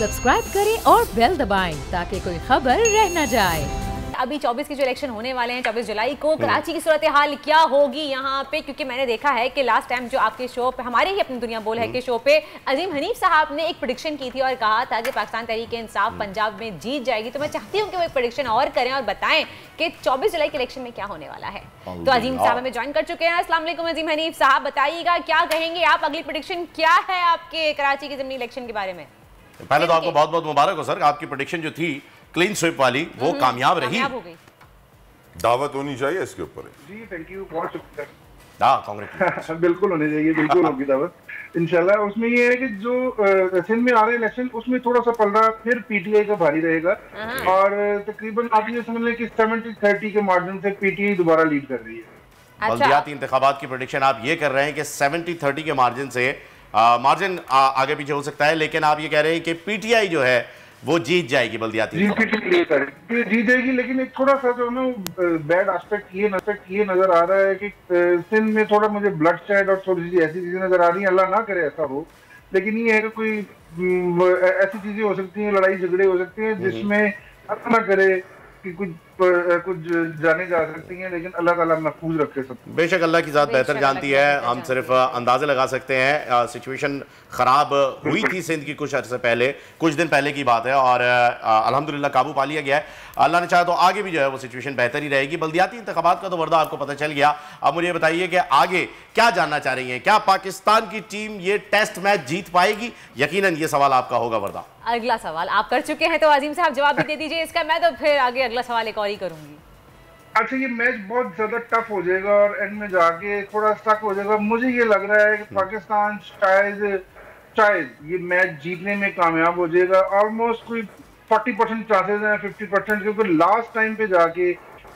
Subscribe करें और bell दबाएं ताकि कोई खबर रह न जाए। अभी 24 के जो इलेक्शन होने वाले हैं 24 जुलाई को, कराची की सूरत हाल क्या होगी यहाँ पे? क्योंकि मैंने देखा है कि लास्ट टाइम जो आपके शो पे, हमारे ही अपनी दुनिया बोल है के शो पे, अजीम हनीफ साहब ने एक प्रेडिक्शन की थी और कहा था कि पाकिस्तान तहरीक इंसाफ पंजाब में जीत जाएगी। तो मैं चाहती हूँ कि वो एक प्रेडिक्शन और करें और बताएं कि 24 जुलाई के इलेक्शन में क्या होने वाला है। तो अजीम साहब हमें ज्वाइन कर चुके हैं। अस्सलाम वालेकुम अजीम हनीफ साहब, बताइएगा क्या कहेंगे आप, अगली प्रेडिक्शन क्या है आपके कराची के ज़िमनी इलेक्शन के बारे में? पहले तो आपको बहुत बहुत मुबारक हो सर, आपकी प्रेडिक्शन जो थी क्लीन स्वीप वाली वो कामयाब रही। दावत होनी चाहिए इसके ऊपर। जी थैंक यू, बहुत शुक्रिया। हाँ कांग्रेस बिल्कुल होनी चाहिए, बिल्कुल होगी दावत इंशाल्लाह। उसमें ये है कि जो सिंध में आ रहे इलेक्शन उसमें थोड़ा सा पलड़ा फिर पीटीआई का भारी रहेगा और तकरीबन आप ये समझ लें कि 70-30 के मार्जिन से पीटीआई दोबारा लीड कर रही है। बल्दियाती इंतखाबात की प्रेडिक्शन आप ये कर रहे हैं कि 70-30 के मार्जिन से मार्जिन आगे पीछे हो सकता है, लेकिन आप ये कह रहे हैं कि पीटीआई जो है वो जीत जाएगी बल्दियाती जीत जाएगी। लेकिन एक थोड़ा सा जो ना बैड एस्पेक्ट ये नजर आ रहा है कि सिंध में थोड़ा मुझे ब्लड शेड और थोड़ी सी ऐसी चीजें नजर आ रही हैं। अल्लाह ना करे ऐसा हो, लेकिन ये है कि कोई ऐसी चीजें हो सकती हैं, लड़ाई झगड़े हो सकते हैं जिसमें अल्लाह ना करे कि कुछ जाने जा सकती हैं, लेकिन अल्लाह ताला महफूज रखे सब। बेशक अल्लाह की ज़ात बेहतर जानती है, हम सिर्फ अंदाजे लगा सकते हैं। सिचुएशन ख़राब हुई थी सिंध की कुछ अर्से पहले, कुछ दिन पहले की बात है और अल्हम्दुलिल्लाह काबू पा लिया गया है। अल्लाह ने चाहा तो आगे भी जो है वो सिचुएशन बेहतर ही रहेगी। बल्दियाती इंतखाबात का तो वर्दा आपको पता चल गया। अब मुझे बताइए कि आगे क्या जानना चाह रही हैं? क्या पाकिस्तान की टीम ये टेस्ट मैच जीत पाएगी? यकीनन ये सवाल आपका होगा वर्दा। अगला सवाल आप कर चुके हैं तो अजीम साहब जवाब भी दे दीजिए इसका, मैं तो फिर आगे अगला सवाल एक और ही करूंगी। अच्छा, ये मैच बहुत ज्यादा टफ हो जाएगा और एंड में जाके थोड़ा स्टक हो जाएगा। मुझे ये लग रहा है कि पाकिस्तान शायद ये मैच जीतने में कामयाब हो जाएगा। ऑलमोस्ट कोई 40% चांसेस हैं, 50%, क्योंकि लास्ट टाइम पे जाके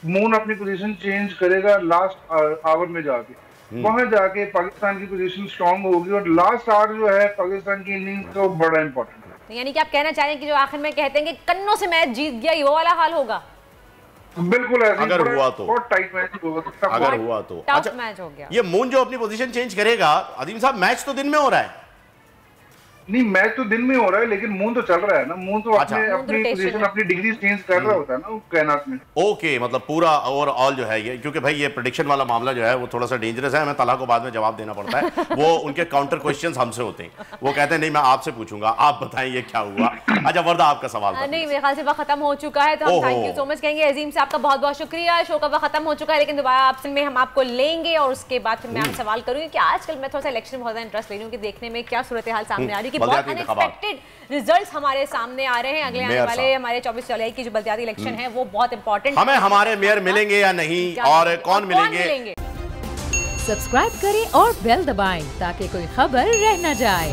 मून अपनी पोजीशन चेंज करेगा लास्ट आवर में जाके, वहां जाके पाकिस्तान की पोजीशन स्ट्रांग होगी और लास्ट आवर जो है पाकिस्तान की इनिंग तो बड़ा इंपॉर्टेंट है। तो यानी कि आप कहना चाह रहे हैं कि जो आखिर में कहते हैं कि कन्नों से मैच जीत गया, ये वो वाला हाल होगा? बिल्कुल ऐसे अगर हुआ तो बहुत टाइट मैच होगा। अगर हुआ तो अच्छा, मैच हो गया। ये मून जो अपनी पोजीशन चेंज करेगा, अजीम साहब मैच तो दिन में हो रहा है। नहीं, मैच तो दिन में हो रहा है लेकिन मून तो चल रहा है ना। मून तो अपनी पोजीशन अपनी डिग्री चेंज कर रहा होता है ना कायनात में। ओके, मतलब पूरा ओवरऑल जो है ये, क्योंकि भाई ये प्रेडिक्शन वाला मामला जो है वो थोड़ा सा डेंजरस है, हमें तला को बाद में जवाब देना पड़ता है। वो उनके काउंटर क्वेश्चंस हमसे होते हैं, वो कहते हैं नहीं मैं आपसे पूछूंगा, आप बताएं ये क्या हुआ। अच्छा वर्दा आपका सवाल। नहीं, मेरे ख्याल से वक्त खत्म हो चुका है, तो हम थैंक यू सो मच कहेंगे अजीम साहब का, बहुत बहुत शुक्रिया। शो का वक्त खत्म हो चुका है लेकिन दोबारा आपसे में हम आपको लेंगे और उसके बाद फिर मैं आपसे सवाल करूंगी कि आजकल मैं थोड़ा सा इलेक्शन में बहुत इंटरेस्ट ले रही हूँ कि देखने में क्या सूरत हाल सामने आ रही है, कि बहुत रिजल्ट्स हमारे सामने आ रहे हैं। अगले आने वाले हमारे 24 जुलाई की जो बल्दियाती इलेक्शन है वो बहुत इंपॉर्टेंट। हमें हमारे मेयर मिलेंगे या नहीं और कौन मिलेंगे? सब्सक्राइब करें और बेल दबाएं ताकि कोई खबर रह न जाए।